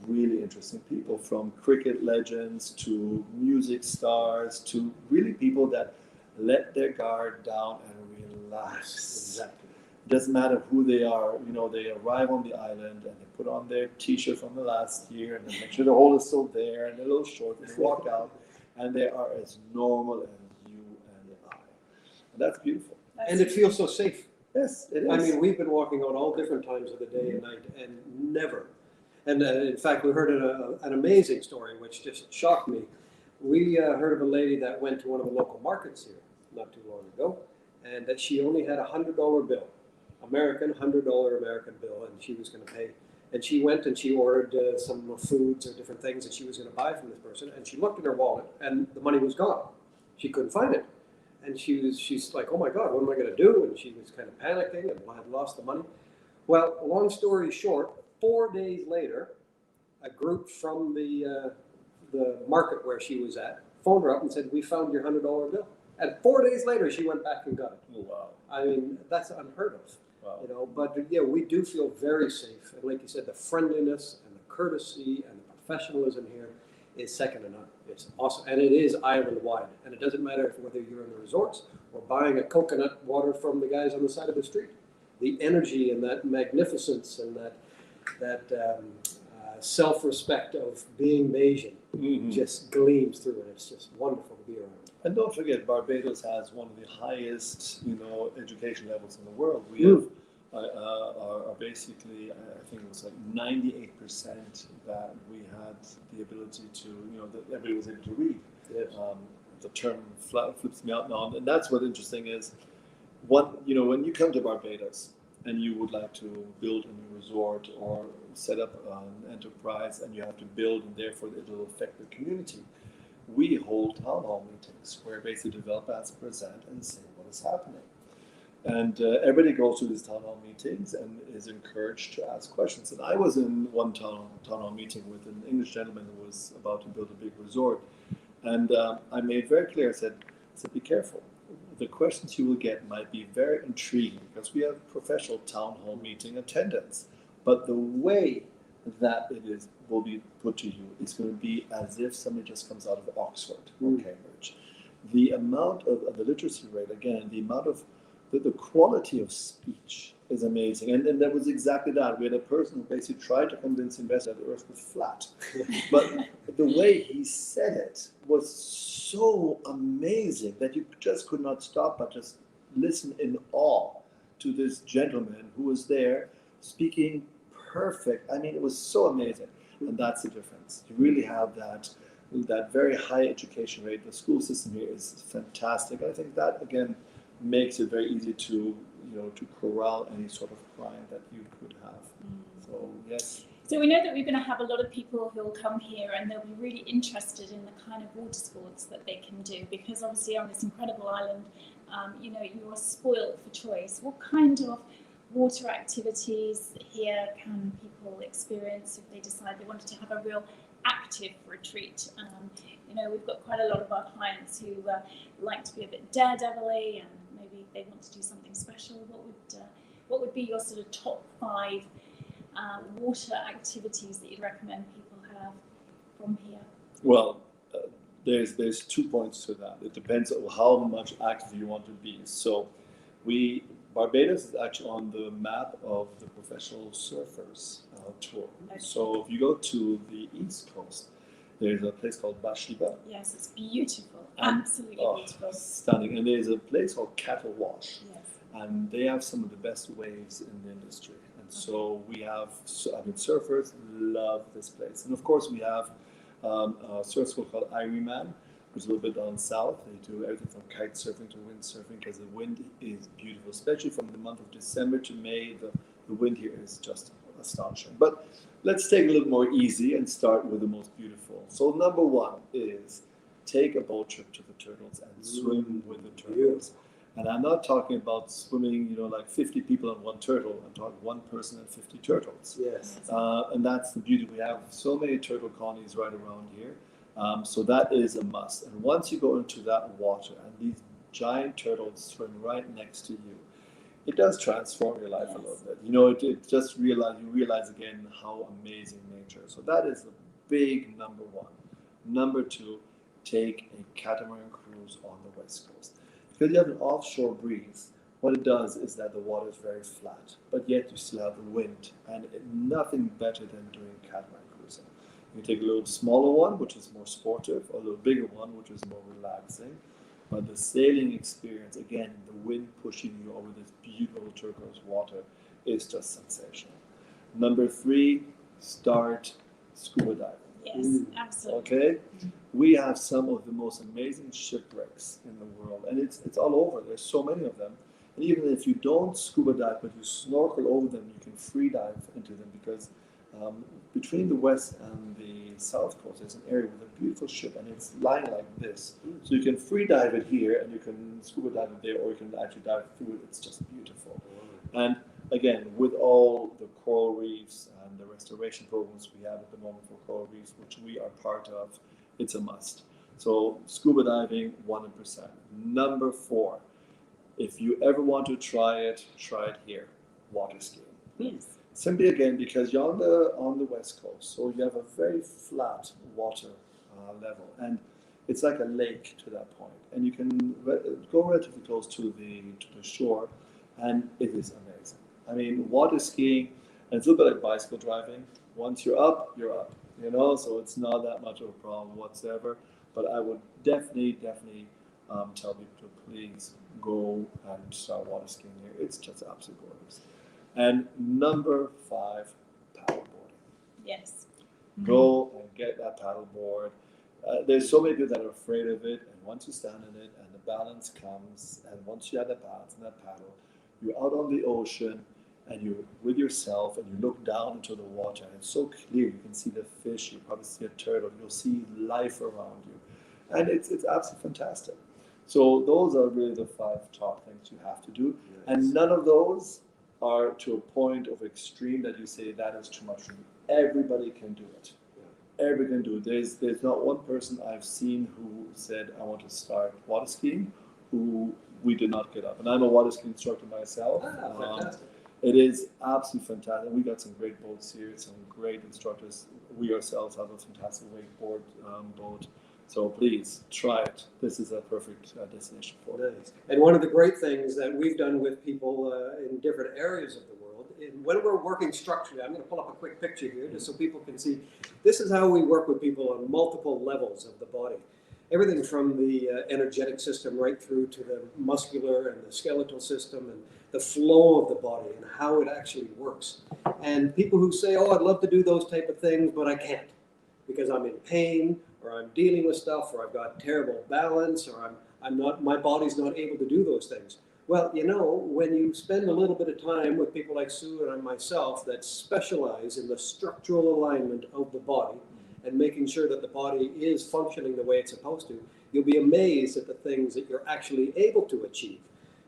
really interesting people, from cricket legends to music stars to really people that let their guard down and relax. Exactly. It doesn't matter who they are. You know, they arrive on the island and they put on their t-shirt from the last year and they make sure the hole is still there and they're a little short and they walk out and they are as normal as you and I. And that's beautiful. And it feels so safe. Yes, it is. I mean, we've been walking out all different times of the day and night, and never. And in fact, we heard an amazing story which just shocked me. We heard of a lady that went to one of the local markets here not too long ago, and that she only had $100 bill, $100 American bill, and she was going to pay. And she went and she ordered some foods or different things that she was going to buy from this person, and she looked in her wallet, and the money was gone. She couldn't find it. And she's like, oh my God, what am I going to do? And she was kind of panicking and had lost the money. Well, long story short, 4 days later, a group from the market where she was at phoned her up and said, we found your $100 bill. And 4 days later, she went back and got it. Oh, wow. I mean, that's unheard of. Wow. You know, but yeah, we do feel very safe. And like you said, the friendliness and the courtesy and the professionalism here is second to none. It's awesome. And it is island-wide. And it doesn't matter whether you're in the resorts or buying a coconut water from the guys on the side of the street. The energy and that magnificence and that self-respect of being Bayesian just gleams through it. It's just wonderful to be around. And don't forget, Barbados has one of the highest, education levels in the world. We have are basically, I think it was like 98% that we had the ability to, that everybody was able to read. Yes. The term flips me out now, and that's what interesting is. When you come to Barbados and you would like to build a new resort or set up an enterprise, and you have to build, and therefore it will affect the community. We hold town hall meetings where basically developers present and say what is happening. And everybody goes to these town hall meetings and is encouraged to ask questions. And I was in one town hall meeting with an English gentleman who was about to build a big resort. And I made very clear, I said, be careful. The questions you will get might be very intriguing because we have professional town hall meeting attendance. But the way that it will be put to you is going to be as if somebody just comes out of Oxford or Cambridge. The amount of the literacy rate, again, the amount of the quality of speech is amazing. And that was exactly that. We had a person who basically tried to convince investors that the earth was flat. But the way he said it was so amazing that you just could not stop but just listen in awe to this gentleman who was there speaking perfect. I mean, it was so amazing. And that's the difference. You really have that very high education rate. The school system here is fantastic. I think that, again, makes it very easy to corral any sort of client that you could have. So yes. So we know that we're going to have a lot of people who will come here and they'll be really interested in the kind of water sports that they can do, because obviously on this incredible island, you are spoiled for choice. What kind of water activities here can people experience if they decide they wanted to have a real active retreat? We've got quite a lot of our clients who like to be a bit daredevil-y and maybe they want to do something special. What would be your sort of top 5 water activities that you'd recommend people have from here? Well, there's 2 points to that. It depends on how much active you want to be. So Barbados is actually on the map of the professional surfers tour. Okay. So if you go to the East Coast, there's a place called Bashiba. Yes, it's beautiful. Absolutely beautiful. Stunning. And there's a place called Cattle Wash. Yes. And they have some of the best waves in the industry. And so we have, surfers love this place. And of course, we have a surf school called Ijooviness, which is a little bit down south. They do everything from kite surfing to wind surfing because the wind is beautiful, especially from the month of December to May. The wind here is just astonishing. But let's take it a little more easy and start with the most beautiful. So number 1 is take a boat trip to the turtles and swim with the turtles. And I'm not talking about swimming, like 50 people on one turtle. I'm talking 1 person and 50 turtles. Yes. And that's the beauty. We have so many turtle colonies right around here. So that is a must. And once you go into that water and these giant turtles swim right next to you, it does transform your life a little bit. You know, it just you realize again how amazing nature is. So that is the big number one. Number two, take a catamaran cruise on the west coast. Because you have an offshore breeze, what it does is that the water is very flat, but yet you still have the wind, and nothing better than doing catamaran cruising. You take a little smaller one, which is more sportive, or a little bigger one, which is more relaxing. But the sailing experience, again, the wind pushing you over this beautiful turquoise water is just sensational. Number three, start scuba diving. Yes, absolutely. Okay? We have some of the most amazing shipwrecks in the world, and it's all over. There's so many of them. And even if you don't scuba dive, but you snorkel over them, you can free dive into them, because between the west and the south coast, there's an area with a beautiful ship, and it's lying like this. So you can free dive it here, and you can scuba dive it there, or you can actually dive through it. It's just beautiful. And again, with all the coral reefs and the restoration programs we have at the moment for coral reefs, which we are part of, it's a must. So scuba diving, 100%. Number four, if you ever want to try it here, water skiing. Yes. Simply again, because you're on the west coast, so you have a very flat water level, and it's like a lake to that point, and you can go relatively close to the shore, and it is amazing. I mean, water skiing, and it's a little bit like bicycle driving. Once you're up, you know, so it's not that much of a problem whatsoever. But I would definitely tell people to please go and start water skiing here. It's just absolutely gorgeous. And number five, paddleboarding. Yes. Go and get that paddleboard. There's so many people that are afraid of it, and once you stand in it and the balance comes, and once you have that balance and that paddle, you're out on the ocean and you're with yourself, and you look down into the water, and it's so clear. You can see the fish, you probably see a turtle, you'll see life around you, and it's absolutely fantastic. So those are really the five top things you have to do, and none of those are to a point of extreme that you say that is too much for me. Everybody can do it. Everybody can do it. There's not one person I've seen who said, I want to start water skiing, who we did not get up. And I'm a water ski instructor myself. Fantastic. It is absolutely fantastic. We got some great boats here, some great instructors. We ourselves have a fantastic wakeboard boat. So please try it. This is a perfect destination for it. Nice. And one of the great things that we've done with people in different areas of the world, when we're working structurally, I'm going to pull up a quick picture here just so people can see. This is how we work with people on multiple levels of the body. Everything from the energetic system right through to the muscular and the skeletal system and the flow of the body and how it actually works. And people who say, oh, I'd love to do those type of things, but I can't because I'm in pain, or I'm dealing with stuff, or I've got terrible balance, or I'm not, my body's not able to do those things. Well, you know, when you spend a little bit of time with people like Sue and myself that specialize in the structural alignment of the body and making sure that the body is functioning the way it's supposed to, you'll be amazed at the things that you're actually able to achieve.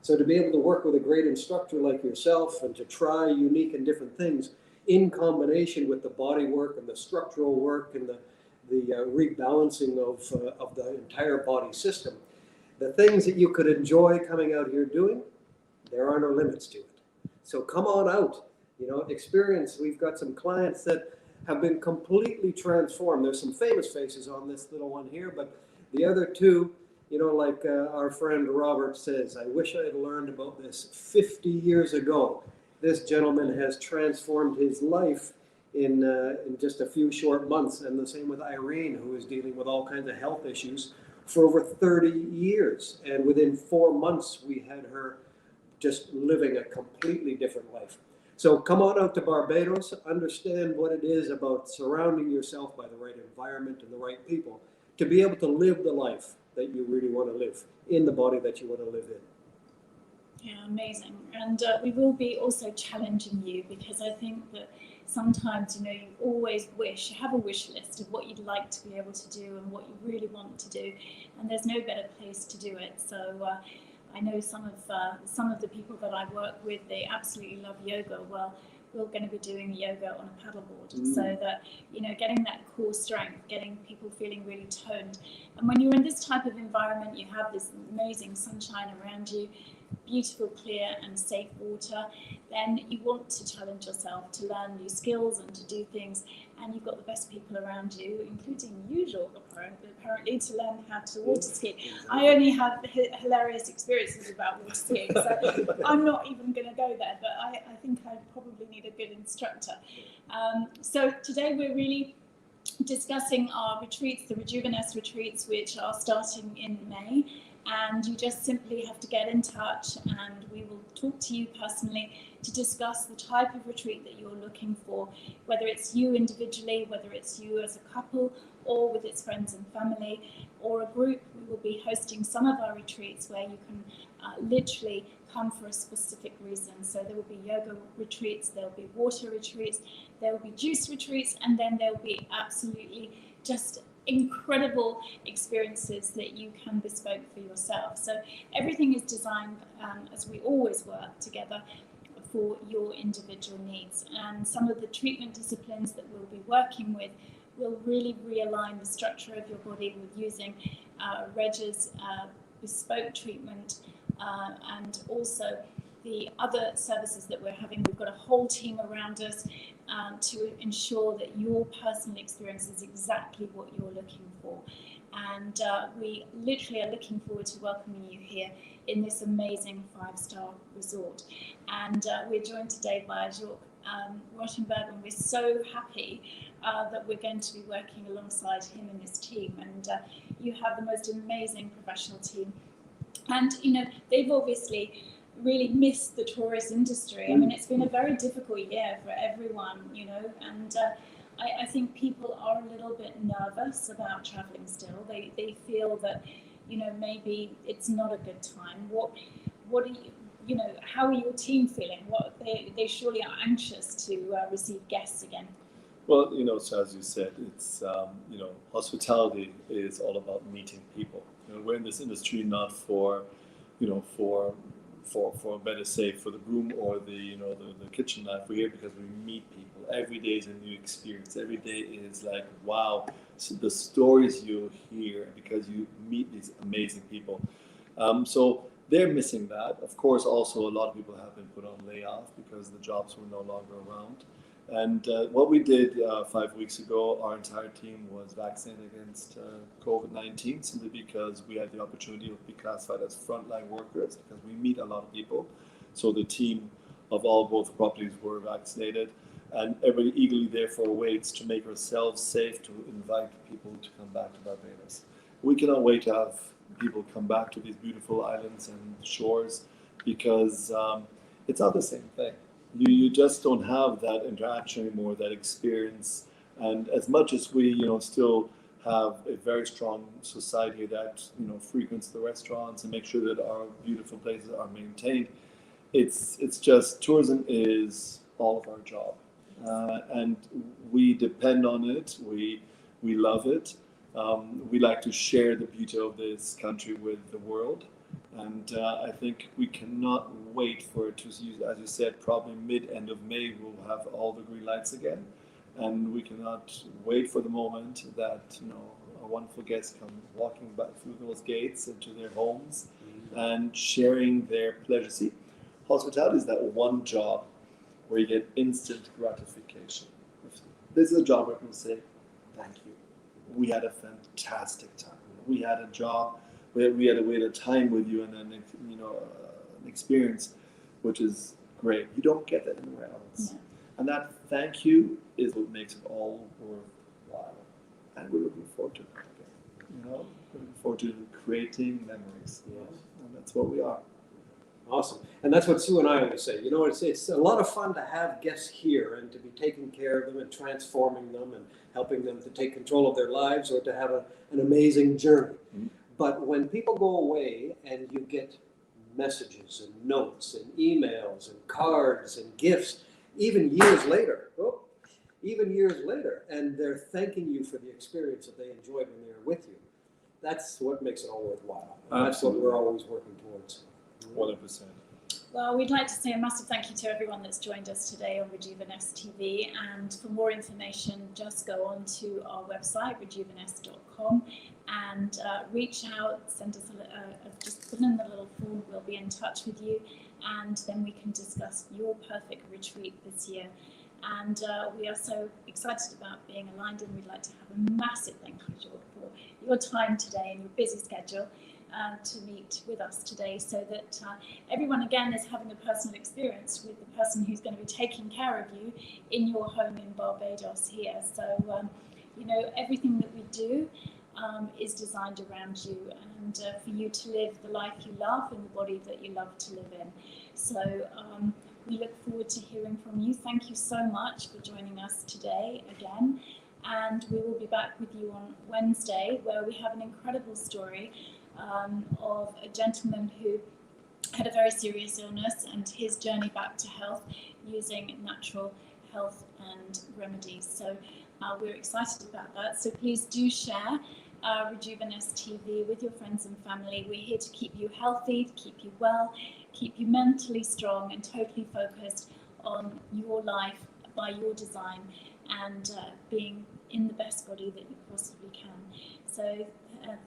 So to be able to work with a great instructor like yourself and to try unique and different things in combination with the body work and the structural work and the rebalancing of the entire body system, the things that you could enjoy coming out here doing, there are no limits to it. So come on out, you know, experience. We've got some clients that have been completely transformed. There's some famous faces on this little one here, but the other two, you know, like our friend Robert says, I wish I had learned about this 50 years ago. This gentleman has transformed his life in just a few short months, and the same with Irene, who is dealing with all kinds of health issues for over 30 years. And within 4 months, we had her just living a completely different life. So come on out to Barbados, understand what it is about surrounding yourself by the right environment and the right people to be able to live the life that you really want to live in the body that you want to live in. Yeah, amazing. And we will be also challenging you, because I think that sometimes, you know, you always have a wish list of what you'd like to be able to do and what you really want to do, and there's no better place to do it. So I know some of the people that I work with, they absolutely love yoga. Well, we're going to be doing yoga on a paddleboard, so that, getting that core strength, getting people feeling really toned. And when you're in this type of environment, you have this amazing sunshine around you, beautiful, clear and safe water, then you want to challenge yourself to learn new skills and to do things, and you've got the best people around you, including you, apparently, to learn how to water ski. I only have hilarious experiences about water skiing, so I'm not even going to go there, but I think I probably need a good instructor. So today we're really discussing our retreats, the Rijooviness retreats, which are starting in May. And you just simply have to get in touch, and we will talk to you personally to discuss the type of retreat that you're looking for, whether it's you individually, whether it's you as a couple, or with its friends and family, or a group. We will be hosting some of our retreats where you can literally come for a specific reason. So there will be yoga retreats, there will be water retreats, there will be juice retreats, and then there will be absolutely just incredible experiences that you can bespoke for yourself. So everything is designed, as we always work together, for your individual needs. And some of the treatment disciplines that we'll be working with will really realign the structure of your body with using Reg's bespoke treatment, and also the other services that we're having. We've got a whole team around us to ensure that your personal experience is exactly what you're looking for. And we literally are looking forward to welcoming you here in this amazing 5-star resort. And we're joined today by Jörg Rothenberg, and we're so happy that we're going to be working alongside him and his team. And you have the most amazing professional team. And, they've obviously really missed the tourist industry. I mean, it's been a very difficult year for everyone, and I think people are a little bit nervous about traveling still. They feel that, maybe it's not a good time. What are you, how are your team feeling? They surely are anxious to receive guests again. Well, so as you said, it's, hospitality is all about meeting people. We're in this industry not for better say for the room or the kitchen knife. We're here because we meet people. Every day is a new experience. Every day is like, wow, so the stories you hear because you meet these amazing people. So they're missing that. Of course, also a lot of people have been put on layoff because the jobs were no longer around. And what we did 5 weeks ago, our entire team was vaccinated against COVID-19, simply because we had the opportunity to be classified as frontline workers, because we meet a lot of people. So the team of both properties were vaccinated, and everybody eagerly therefore waits to make ourselves safe to invite people to come back to Barbados. We cannot wait to have people come back to these beautiful islands and shores, because it's not the same thing. You just don't have that interaction anymore, that experience. And as much as we, still have a very strong society that, frequents the restaurants and make sure that our beautiful places are maintained, it's just tourism is all of our job. And we depend on it. We love it. We like to share the beauty of this country with the world. And I think we cannot wait for it to, as you said, probably mid-end of May, we'll have all the green lights again. And we cannot wait for the moment that, our wonderful guests come walking back through those gates into their homes and sharing their pleasure. See, hospitality is that one job where you get instant gratification. This is a job where people say, thank you. We had a fantastic time. We had a job. We had a time with you, and then an experience which is great. You don't get that anywhere else. Yeah. And that thank you is what makes it all worthwhile. And we're looking forward to that again. We're looking forward to creating memories. Yes. And that's what we are. Awesome. And that's what Sue and I always say. It's a lot of fun to have guests here and to be taking care of them and transforming them and helping them to take control of their lives or to have an amazing journey. Mm-hmm. But when people go away and you get messages and notes and emails and cards and gifts, even years later, and they're thanking you for the experience that they enjoyed when they were with you, that's what makes it all worthwhile. And that's what we're always working towards. 100%. Well, we'd like to say a massive thank you to everyone that's joined us today on Rijooviness TV. And for more information, just go on to our website, rijooviness.com, and reach out, send us just put in the little form, we'll be in touch with you, and then we can discuss your perfect retreat this year. And we are so excited about being aligned, and we'd like to have a massive thank you, George, for your time today and your busy schedule to meet with us today, so that everyone again is having a personal experience with the person who's going to be taking care of you in your home in Barbados here. So, you know, everything that we do is designed around you, and for you to live the life you love and the body that you love to live in. So we look forward to hearing from you. Thank you so much for joining us today again. And we will be back with you on Wednesday, where we have an incredible story of a gentleman who had a very serious illness and his journey back to health using natural health and remedies. So we're excited about that. So please do share Rijooviness TV with your friends and family. We're here to keep you healthy, to keep you well, keep you mentally strong and totally focused on your life by your design, and being in the best body that you possibly can. So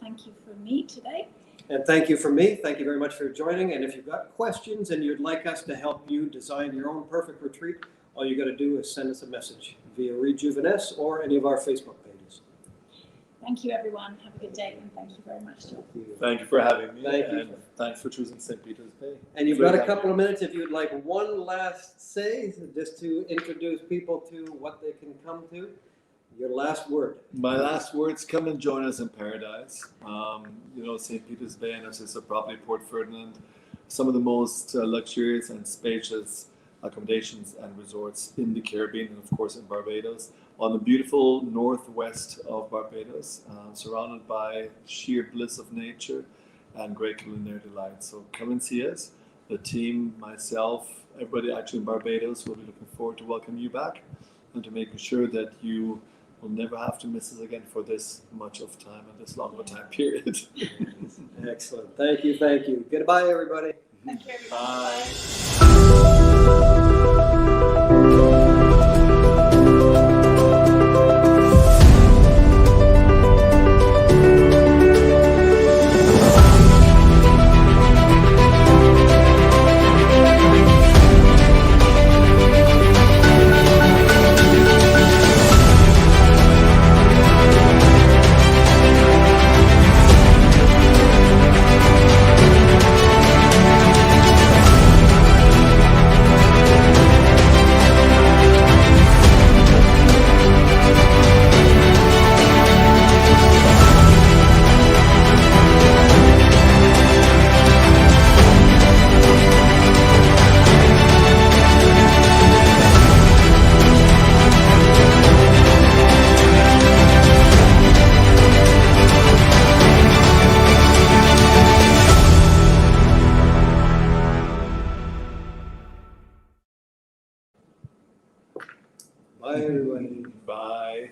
thank you from me today. And thank you from me. Thank you very much for joining. And if you've got questions and you'd like us to help you design your own perfect retreat, all you got to do is send us a message via Rijooviness or any of our Facebook pages. Thank you, everyone. Have a good day, and thank you very much, John. Thank you for having me. Thank you. And thanks for choosing St. Peter's Bay. And you've got a couple of minutes if you'd like one last say, just to introduce people to what they can come to. Your last word. My last words: come and join us in paradise. You know, St. Peter's Bay and our sister property, Port Ferdinand, some of the most luxurious and spacious accommodations and resorts in the Caribbean, and of course in Barbados, on the beautiful northwest of Barbados, surrounded by sheer bliss of nature and great culinary delight. So come and see us. The team, myself, everybody actually in Barbados will be looking forward to welcome you back and to making sure that you will never have to miss us again for this much of time and this long of a time period. Excellent. Thank you. Thank you. Goodbye, everybody. Thank you, everyone. Bye. Bye, everybody. Bye.